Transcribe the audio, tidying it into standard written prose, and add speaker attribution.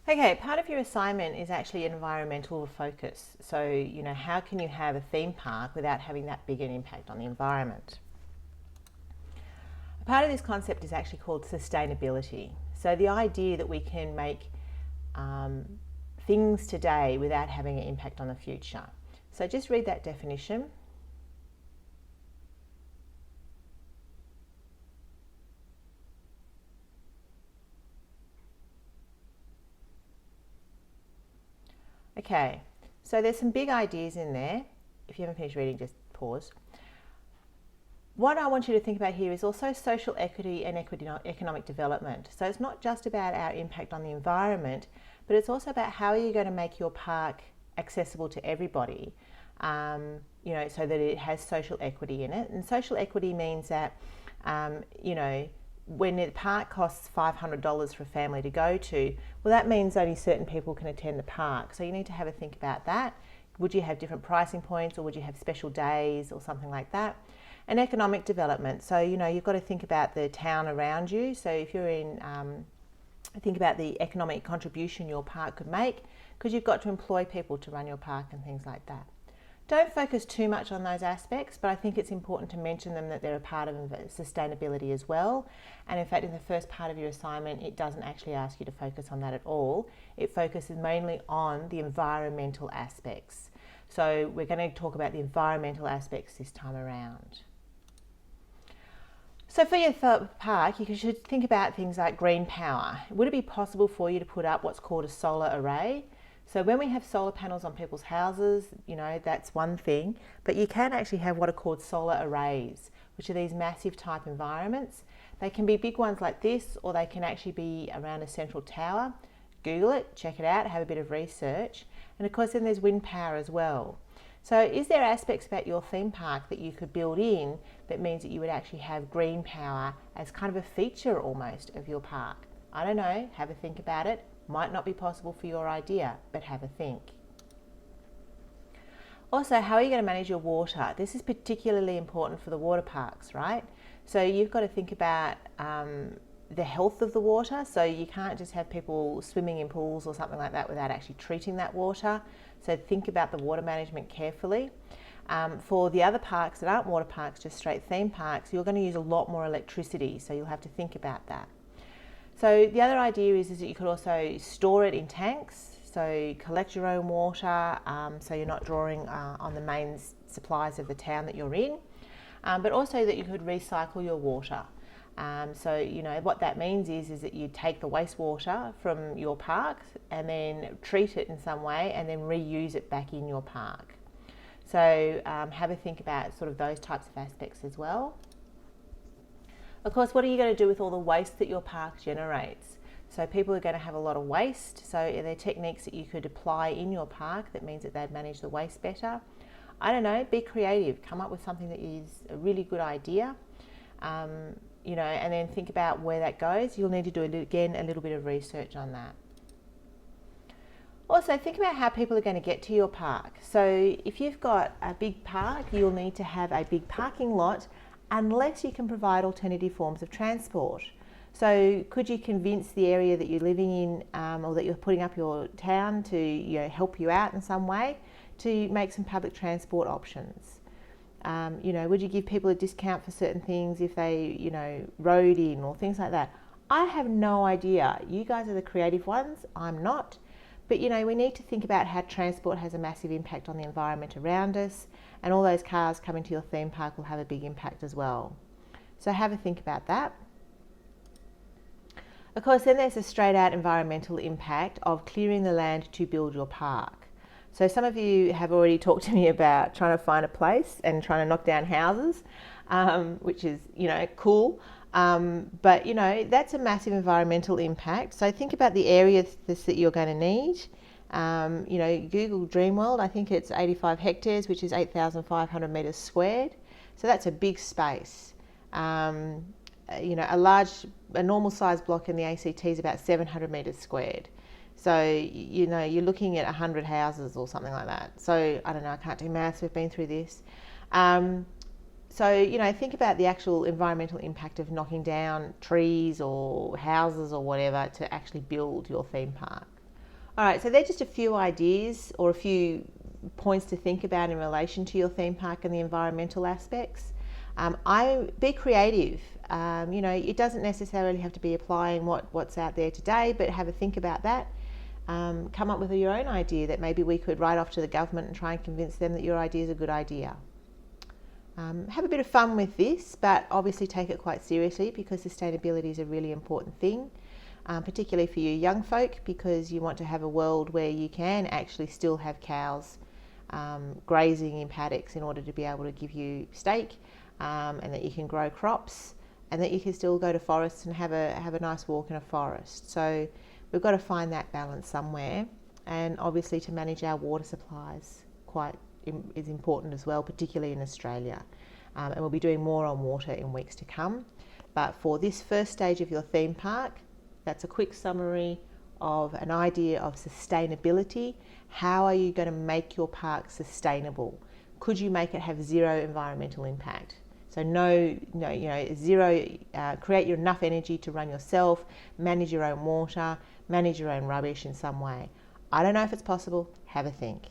Speaker 1: Okay, part of your assignment is actually environmental focus. So, how can you have a theme park without having that big an impact on the environment? Part of this concept is actually called sustainability. So, the idea that we can make things today without having an impact on the future. So, just read that definition. Okay, so there's some big ideas in there. If you haven't finished reading, just pause. What I want you to think about here is also social equity and economic development. So it's not just about our impact on the environment, but it's also about how are you going to make your park accessible to everybody, so that it has social equity in it. And social equity means that, when the park costs $500 for a family to go to, well, that means only certain people can attend the park. So you need to have a think about that. Would you have different pricing points, or would you have special days or something like that? And economic development. So, you've got to think about the town around you. So if you're in, think about the economic contribution your park could make, because you've got to employ people to run your park and things like that. Don't focus too much on those aspects, but I think it's important to mention them, that they're a part of sustainability as well. And in fact, in the first part of your assignment, it doesn't actually ask you to focus on that at all. It focuses mainly on the environmental aspects. So we're going to talk about the environmental aspects this time around. So for your park, you should think about things like green power. Would it be possible for you to put up what's called a solar array? So when we have solar panels on people's houses, that's one thing, but you can actually have what are called solar arrays, which are these massive type environments. They can be big ones like this, or they can actually be around a central tower. Google it, check it out, have a bit of research. And of course, then there's wind power as well. So is there aspects about your theme park that you could build in that means that you would actually have green power as kind of a feature almost of your park? I don't know, have a think about it. Might not be possible for your idea, but have a think. Also, how are you going to manage your water? This is particularly important for the water parks, right? So you've got to think about the health of the water. So you can't just have people swimming in pools or something like that without actually treating that water. So think about the water management carefully. For the other parks that aren't water parks, just straight theme parks, you're going to use a lot more electricity. So you'll have to think about that. So the other idea is that you could also store it in tanks. So collect your own water, so you're not drawing on the main supplies of the town that you're in. But also that you could recycle your water. So what that means is that you take the wastewater from your park and then treat it in some way and then reuse it back in your park. So have a think about sort of those types of aspects as well. Of course, what are you going to do with all the waste that your park generates? So people are going to have a lot of waste. So are there techniques that you could apply in your park that means that they'd manage the waste better? I don't know, be creative. Come up with something that is a really good idea. And then think about where that goes. You'll need to do, again, a little bit of research on that. Also, think about how people are going to get to your park. So if you've got a big park, you'll need to have a big parking lot unless you can provide alternative forms of transport. So could you convince the area that you're living in or that you're putting up your town to help you out in some way to make some public transport options? Would you give people a discount for certain things if they, rode in or things like that? I have no idea. You guys are the creative ones. I'm not. But, we need to think about how transport has a massive impact on the environment around us, and all those cars coming to your theme park will have a big impact as well. So have a think about that. Of course, then there's a straight out environmental impact of clearing the land to build your park. So some of you have already talked to me about trying to find a place and trying to knock down houses, which is, cool. But that's a massive environmental impact. So think about the areas that you're going to need. Google Dreamworld, I think it's 85 hectares, which is 8,500 metres squared. So that's a big space. A normal size block in the ACT is about 700 metres squared. So, you're looking at 100 houses or something like that. So, I don't know, I can't do maths, we've been through this. Think about the actual environmental impact of knocking down trees or houses or whatever to actually build your theme park. All right, so they're just a few ideas or a few points to think about in relation to your theme park and the environmental aspects. Be creative. It doesn't necessarily have to be applying what's out there today, but have a think about that. Come up with your own idea that maybe we could write off to the government and try and convince them that your idea is a good idea. Have a bit of fun with this, but obviously take it quite seriously, because sustainability is a really important thing, particularly for you young folk, because you want to have a world where you can actually still have cows grazing in paddocks in order to be able to give you steak, and that you can grow crops, and that you can still go to forests and have a nice walk in a forest. So we've got to find that balance somewhere, and obviously to manage our water supplies is important as well, particularly in Australia. And we'll be doing more on water in weeks to come. But for this first stage of your theme park, that's a quick summary of an idea of sustainability. How are you going to make your park sustainable? Could you make it have zero environmental impact? So zero, create enough energy to run yourself, manage your own water, manage your own rubbish in some way. I don't know if it's possible. Have a think.